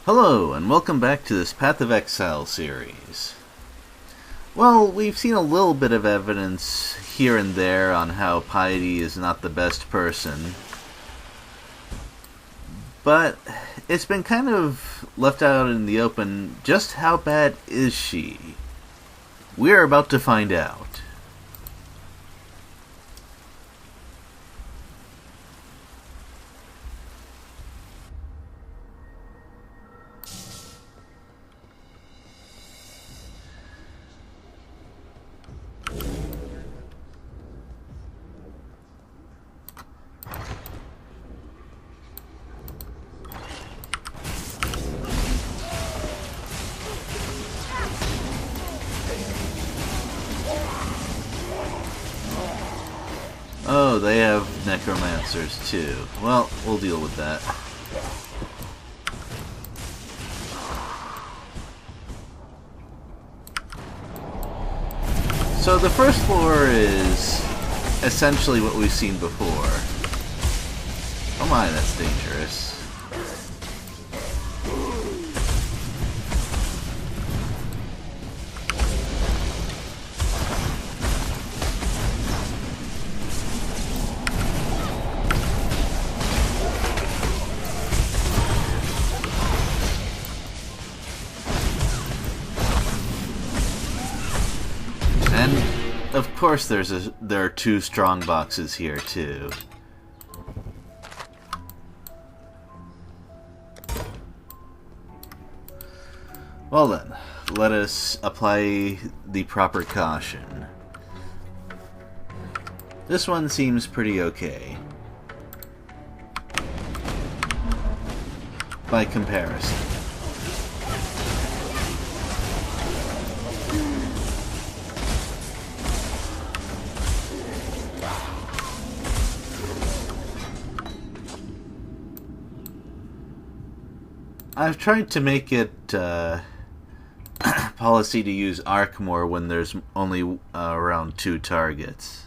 Hello, and welcome back to this Path of Exile series. Well, we've seen a little bit of evidence here and there on how Piety is not the best person, but it's been kind of left out in the open. Just how bad is she? We're about to find out. Oh, they have necromancers too. Well, we'll deal with that. So the first floor is essentially what we've seen before. Oh my, that's dangerous. Of course there are two strong boxes here too. Well then, let us apply the proper caution. This one seems pretty okay by comparison. I've tried to make it policy to use arc more when there's only around 2 targets.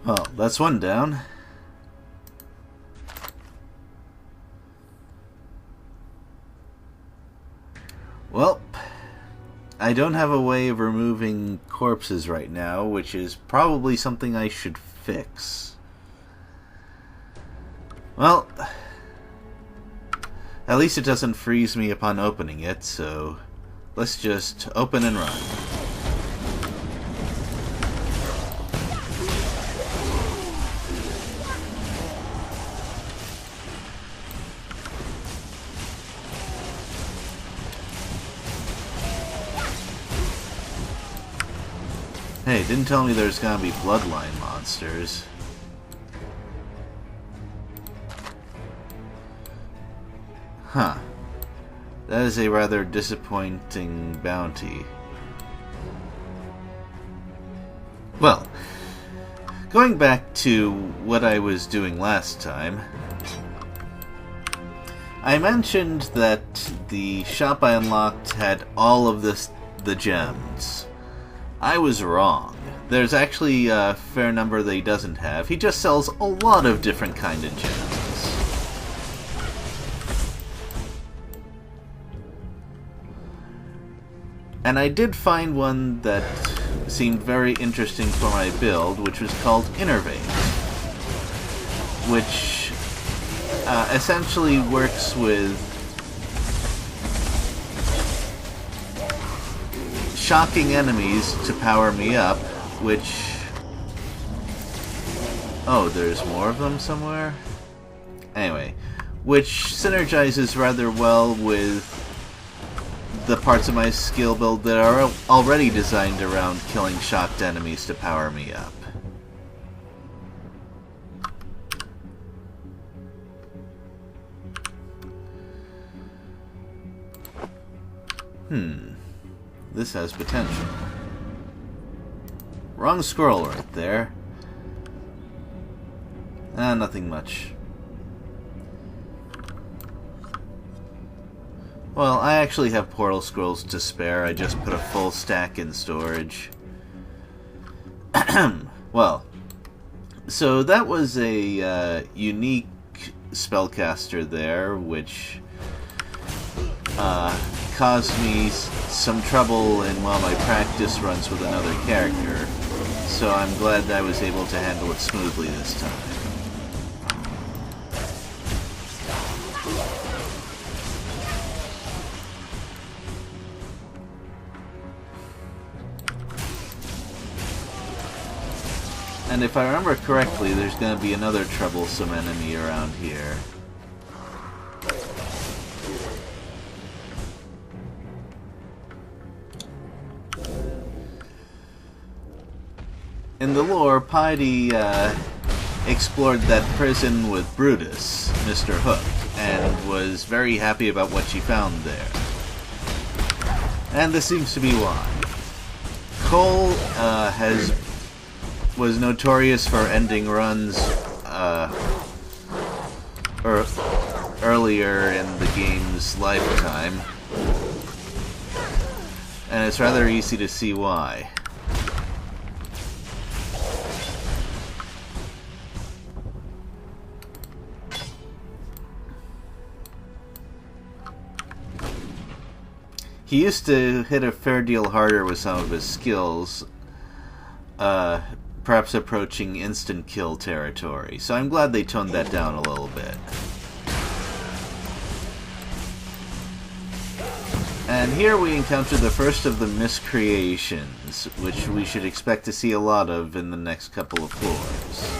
Well, that's one down. Well, I don't have a way of removing corpses right now, which is probably something I should fix. Well, at least it doesn't freeze me upon opening it, so let's just open and run. Hey, didn't tell me there's gonna be bloodline monsters. Huh. That is a rather disappointing bounty. Well, going back to what I was doing last time, I mentioned that the shop I unlocked had all of the gems. I was wrong. There's actually a fair number that he doesn't have. He just sells a lot of different kind of gems. And I did find one that seemed very interesting for my build, which was called Innervate, which essentially works with shocking enemies to power me up, which... Oh, there's more of them somewhere? Anyway, which synergizes rather well with the parts of my skill build that are already designed around killing shocked enemies to power me up. This has potential. Wrong scroll right there. Nothing much. Well, I actually have portal scrolls to spare. I just put a full stack in storage. Well, So that was a unique spellcaster there, which caused me some trouble in my practice runs with another character. So I'm glad I was able to handle it smoothly this time. And if I remember correctly, there's going to be another troublesome enemy around here. In the lore, Piety explored that prison with Brutus, Mr. Hook, and was very happy about what she found there. And this seems to be why. Cole was notorious for ending runs earlier in the game's lifetime, and it's rather easy to see why. He used to hit a fair deal harder with some of his skills, perhaps approaching instant kill territory, so I'm glad they toned that down a little bit. And here we encounter the first of the miscreations, which we should expect to see a lot of in the next couple of floors.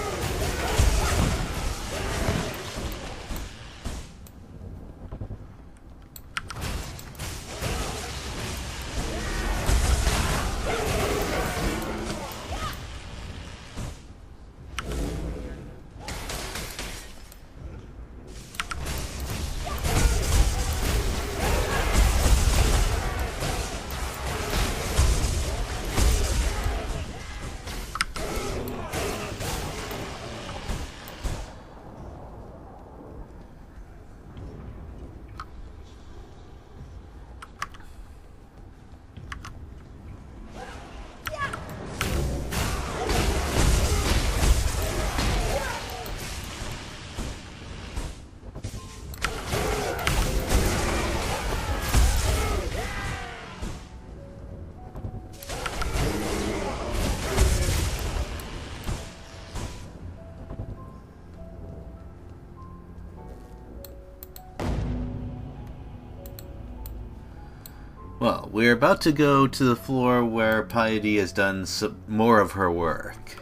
Well, we're about to go to the floor where Piety has done some more of her work.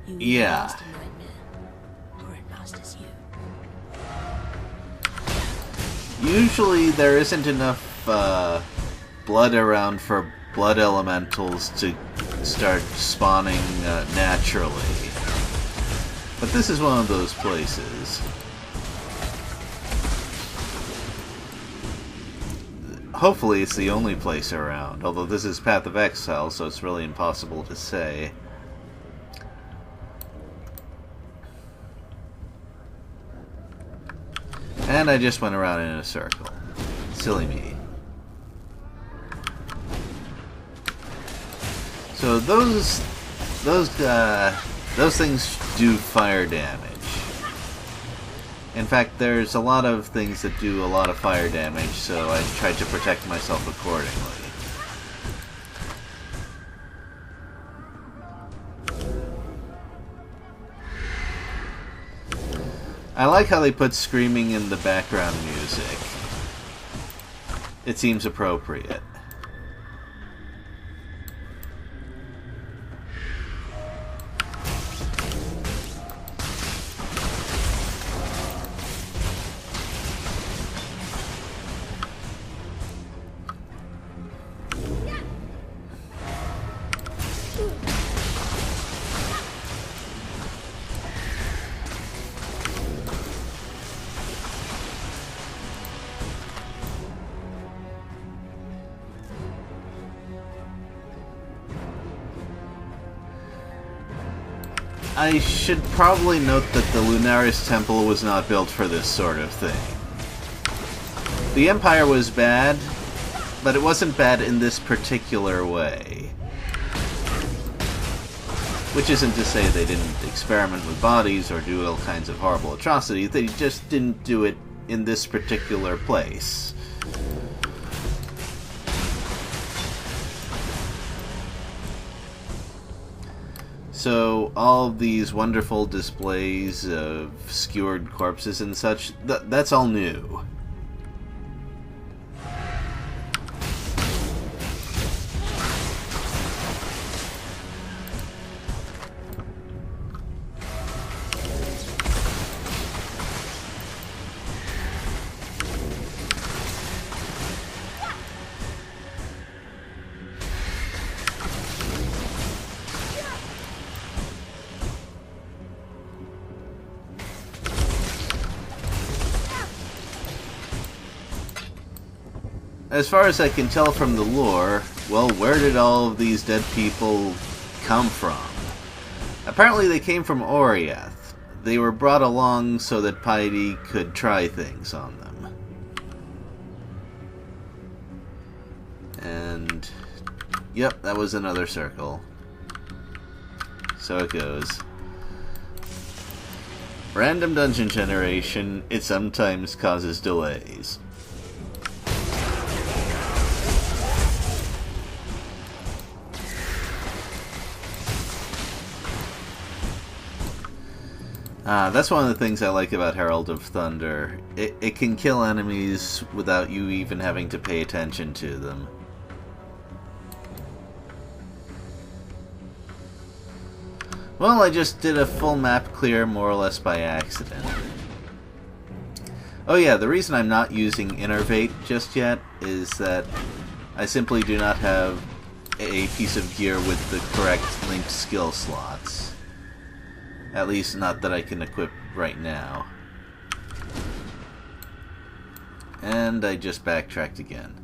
Yeah. Usually there isn't enough blood around for blood elementals to start spawning naturally. But this is one of those places. Hopefully it's the only place around, although this is Path of Exile, so it's really impossible to say. And I just went around in a circle. Silly me. So those things do fire damage. In fact, there's a lot of things that do a lot of fire damage, so I tried to protect myself accordingly. I like how they put screaming in the background music. It seems appropriate. I should probably note that the Lunaris Temple was not built for this sort of thing. The Empire was bad, but it wasn't bad in this particular way. Which isn't to say they didn't experiment with bodies or do all kinds of horrible atrocities, they just didn't do it in this particular place. So, all of these wonderful displays of skewered corpses and such, that's all new. As far as I can tell from the lore, well, where did all of these dead people come from? Apparently they came from Oriath. They were brought along so that Piety could try things on them. And... yep, that was another circle. So it goes. Random dungeon generation, it sometimes causes delays. That's one of the things I like about Herald of Thunder. It can kill enemies without you even having to pay attention to them. Well, I just did a full map clear more or less by accident. Oh yeah, the reason I'm not using Innervate just yet is that I simply do not have a piece of gear with the correct linked skill slots. At least not that I can equip right now. And I just backtracked again.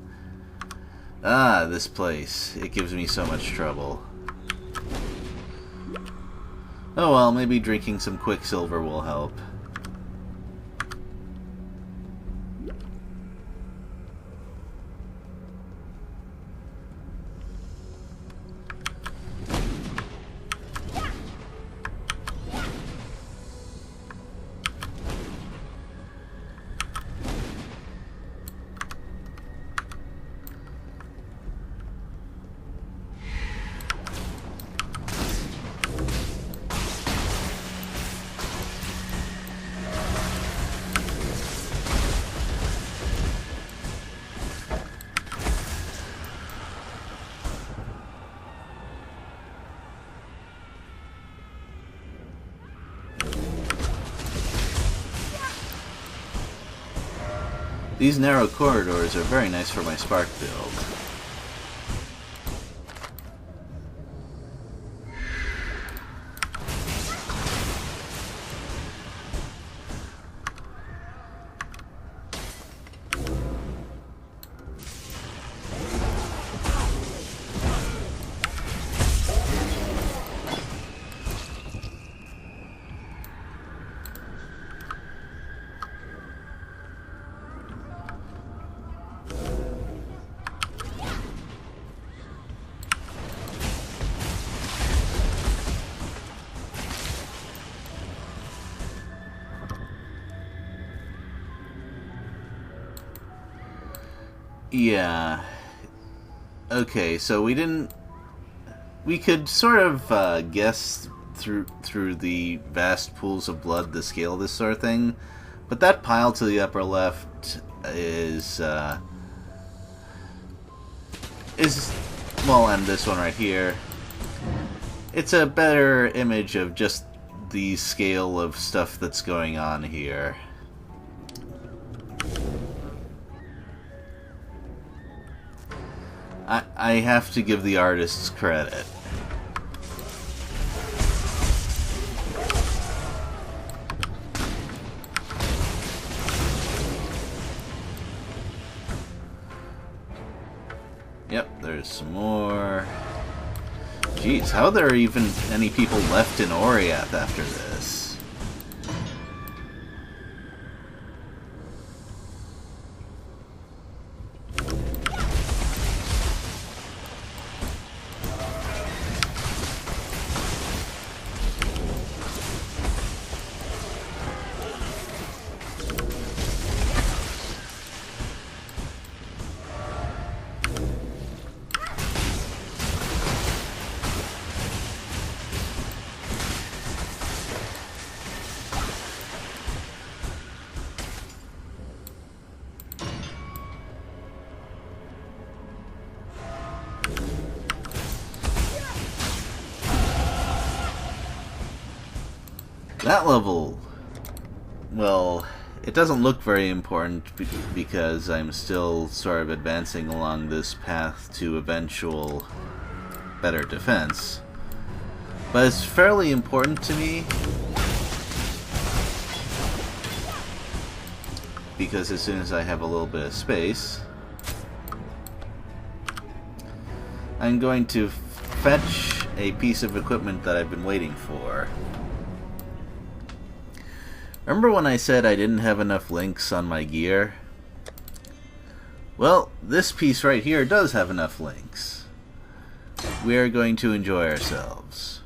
Ah, this place. It gives me so much trouble. Oh well, maybe drinking some Quicksilver will help. These narrow corridors are very nice for my spark build. Yeah. Okay, so we could sort of guess through the vast pools of blood the scale of this sort of thing, but that pile to the upper left is well, and this one right here. It's a better image of just the scale of stuff that's going on here. I have to give the artists credit. Yep, there's some more. Jeez, how are there even any people left in Oriath after this? That level, well, it doesn't look very important because I'm still sort of advancing along this path to eventual better defense. But it's fairly important to me because as soon as I have a little bit of space, I'm going to fetch a piece of equipment that I've been waiting for. Remember when I said I didn't have enough links on my gear? Well, this piece right here does have enough links. We are going to enjoy ourselves.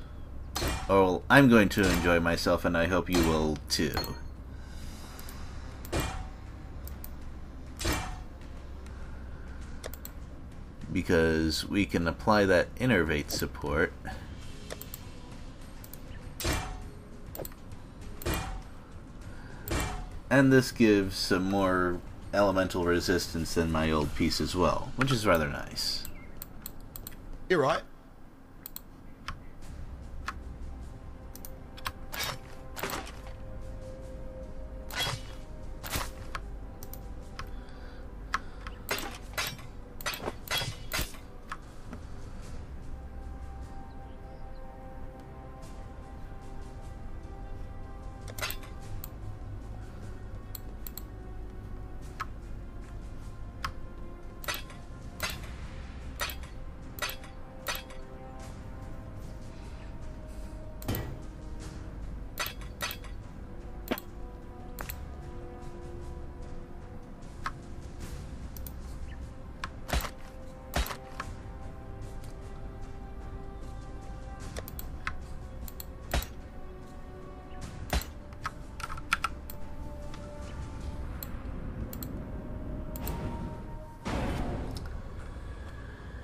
Oh, I'm going to enjoy myself, and I hope you will too. Because we can apply that innervate support. And this gives some more elemental resistance than my old piece as well, which is rather nice. You're right.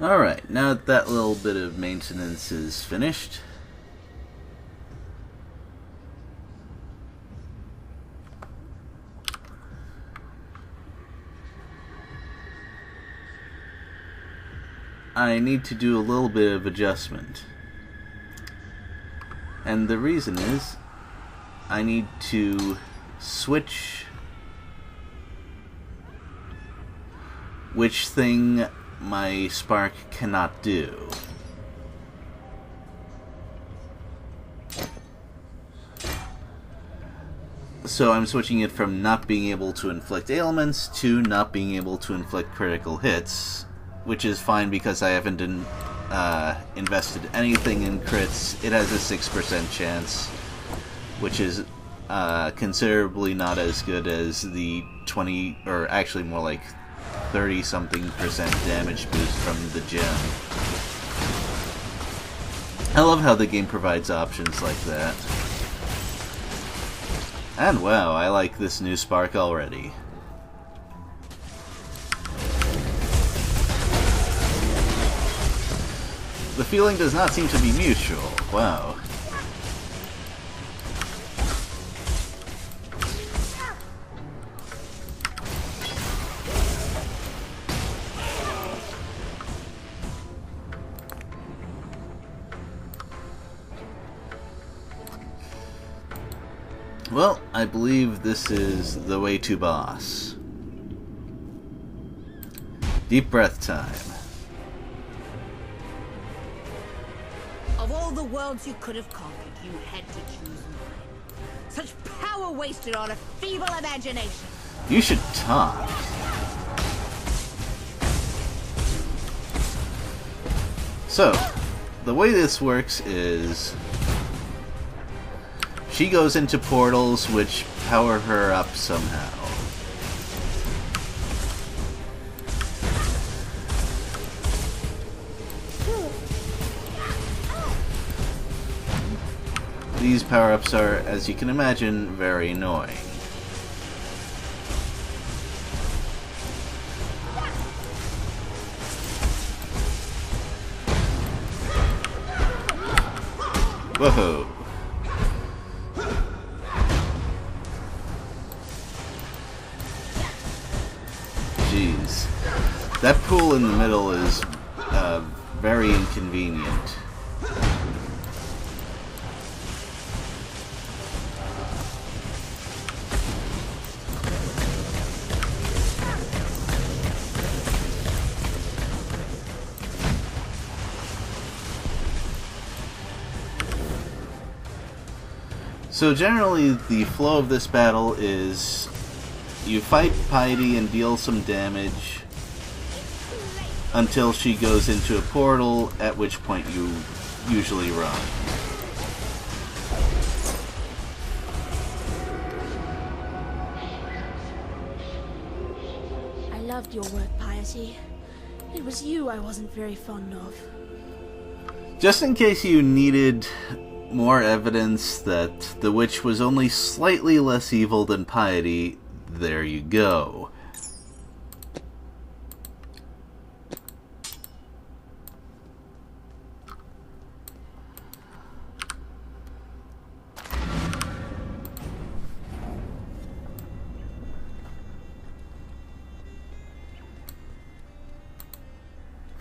Alright, now that that little bit of maintenance is finished, I need to do a little bit of adjustment. And the reason is, I need to switch which thing my spark cannot do. So I'm switching it from not being able to inflict ailments to not being able to inflict critical hits, which is fine because I haven't invested anything in crits. It has a 6% chance, which is considerably not as good as the 20, or actually more like 30-something% damage boost from the gem. I love how the game provides options like that. And wow, I like this new spark already. The feeling does not seem to be mutual. Wow. Well, I believe this is the way to boss. Deep breath time. Of all the worlds you could have conquered, you had to choose mine. Such power wasted on a feeble imagination. You should talk. So, the way this works is she goes into portals which power her up somehow. These power-ups are, as you can imagine, very annoying. Whoa! Jeez. That pool in the middle is very inconvenient. So generally, the flow of this battle is you fight Piety and deal some damage until she goes into a portal, at which point you usually run. I loved your work, Piety. It was you I wasn't very fond of. Just in case you needed more evidence that the witch was only slightly less evil than Piety, there you go.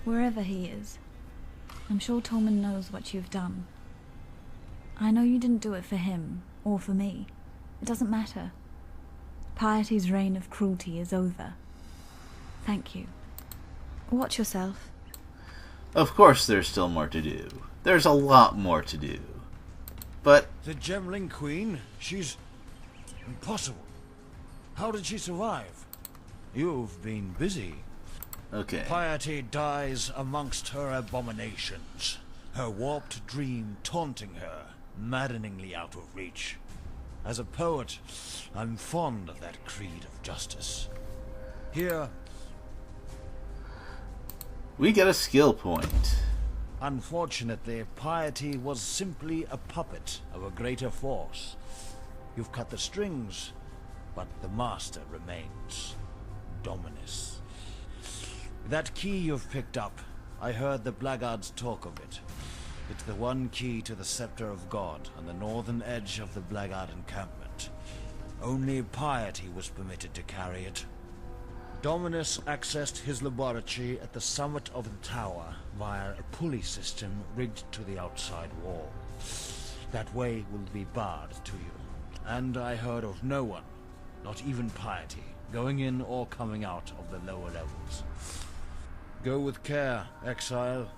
Wherever he is, I'm sure Tolman knows what you've done. I know you didn't do it for him, or for me. It doesn't matter. Piety's reign of cruelty is over. Thank you. Watch yourself. Of course there's still more to do. There's a lot more to do. But The Gemling Queen? She's... impossible. How did she survive? You've been busy. okay. Piety dies amongst her abominations. Her warped dream taunting her, maddeningly out of reach. As a poet, I'm fond of that creed of justice. Here, We get a skill point. unfortunately, Piety was simply a puppet of a greater force. You've cut the strings, but the master remains. Dominus. That key you've picked up, I heard the blackguards talk of it. It's the one key to the Scepter of God on the northern edge of the blackguard encampment. Only Piety was permitted to carry it. Dominus accessed his laboratory at the summit of the tower via a pulley system rigged to the outside wall. That way will be barred to you. And I heard of no one, not even Piety, going in or coming out of the lower levels. Go with care, Exile.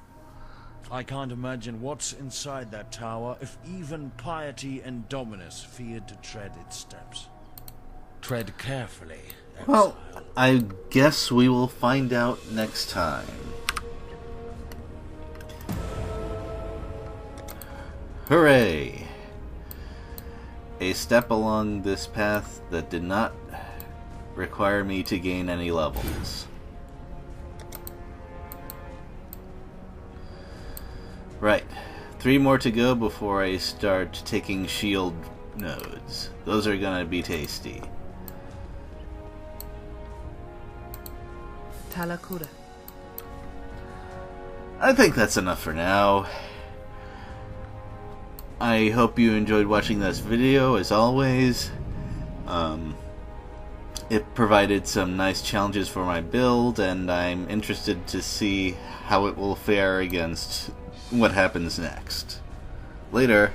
I can't imagine what's inside that tower if even Piety and Dominus feared to tread its steps. Tread carefully, Exile. Well, I guess we will find out next time. Hooray! A step along this path that did not require me to gain any levels. Right. 3 more to go before I start taking shield nodes. Those are gonna be tasty. Talakura. I think that's enough for now. I hope you enjoyed watching this video, as always. It provided some nice challenges for my build, and I'm interested to see how it will fare against what happens next. Later.